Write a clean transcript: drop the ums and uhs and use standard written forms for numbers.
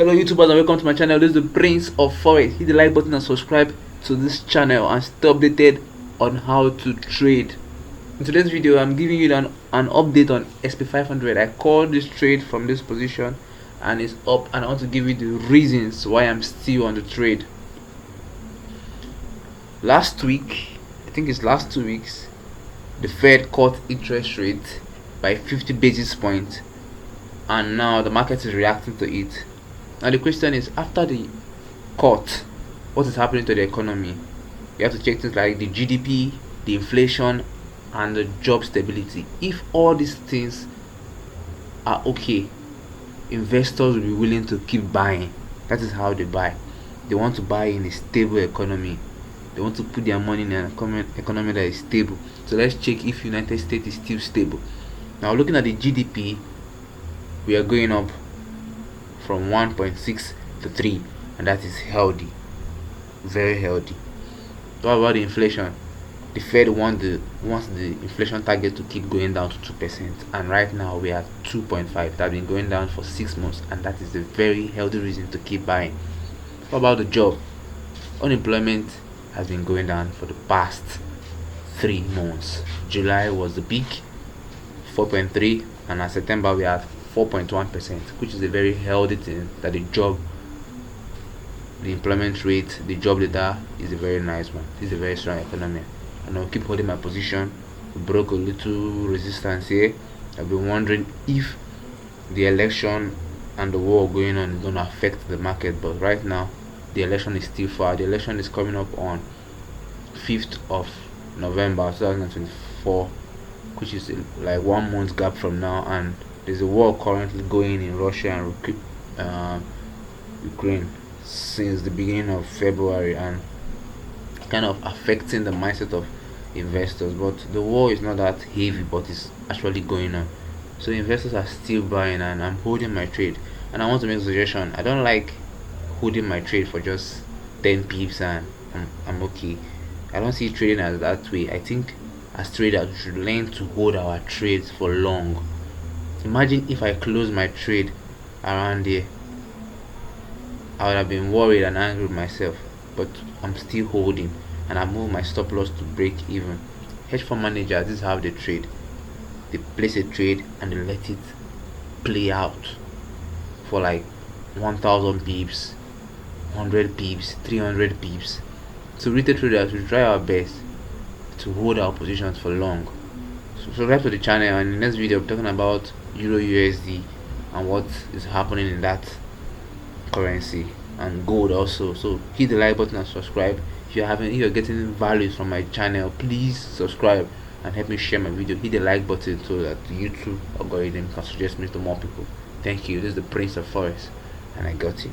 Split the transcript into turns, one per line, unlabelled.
Hello YouTubers and welcome to my channel. This is the Prince of Forex. Hit the like button and subscribe to this channel and stay updated on how to trade. In today's video I'm giving you an update on SP500. I called this trade from this position and it's up, and I want to give you the reasons why I'm still on the trade. Last week, I think it's last 2 weeks, the Fed cut interest rate by 50 basis points and now the market is reacting to it. Now the question is, after the cut, what is happening to the economy? You have to check things like the GDP, the inflation, and the job stability. If all these things are okay, investors will be willing to keep buying. That is how they buy. They want to buy in a stable economy. They want to put their money in an economy that is stable. So let's check if United States is still stable. Now looking at the GDP, we are going up from 1.6 to 3, and that is healthy, very healthy. What about the inflation? The Fed wants the inflation target to keep going down to 2%, and right now we are 2.5. That has been going down for 6 months, and that is a very healthy reason to keep buying. What about the job? Unemployment has been going down for the past 3 months. July was the peak, 4.3, and at September we are 4.1%, which is a very healthy thing. That the employment rate, the job data is a very nice one. This is a very strong economy, and I'll keep holding my position. We broke a little resistance here. I've been wondering if the election and the war going on is going to affect the market, but right now the election is still far. The election is coming up on 5th of November 2024, which is like 1 month gap from now, and there's a war currently going in Russia and Ukraine since the beginning of February, and kind of affecting the mindset of investors. But the war is not that heavy, but it's actually going on, so investors are still buying, and I'm holding my trade. And I want to make a suggestion. I don't like holding my trade for just 10 pips and I'm okay. I don't see trading as that way. I think as traders we should learn to hold our trades for long. Imagine if I close my trade around here, I would have been worried and angry with myself, but I'm still holding, and I move my stop loss to break even. Hedge fund managers, this is how they trade. They place a trade and they let it play out for like 1000 pips, 100 pips, 300 pips. So retail traders, we try our best to hold our positions for long. So subscribe to the channel, and in the next video I'm talking about Euro USD and what is happening in that currency, and gold also. So hit the like button and subscribe. If you're getting values from my channel, please subscribe and help me share my video. Hit the like button so that the YouTube algorithm can suggest me to more people. Thank you. This is the Prince of Forex, and I got you.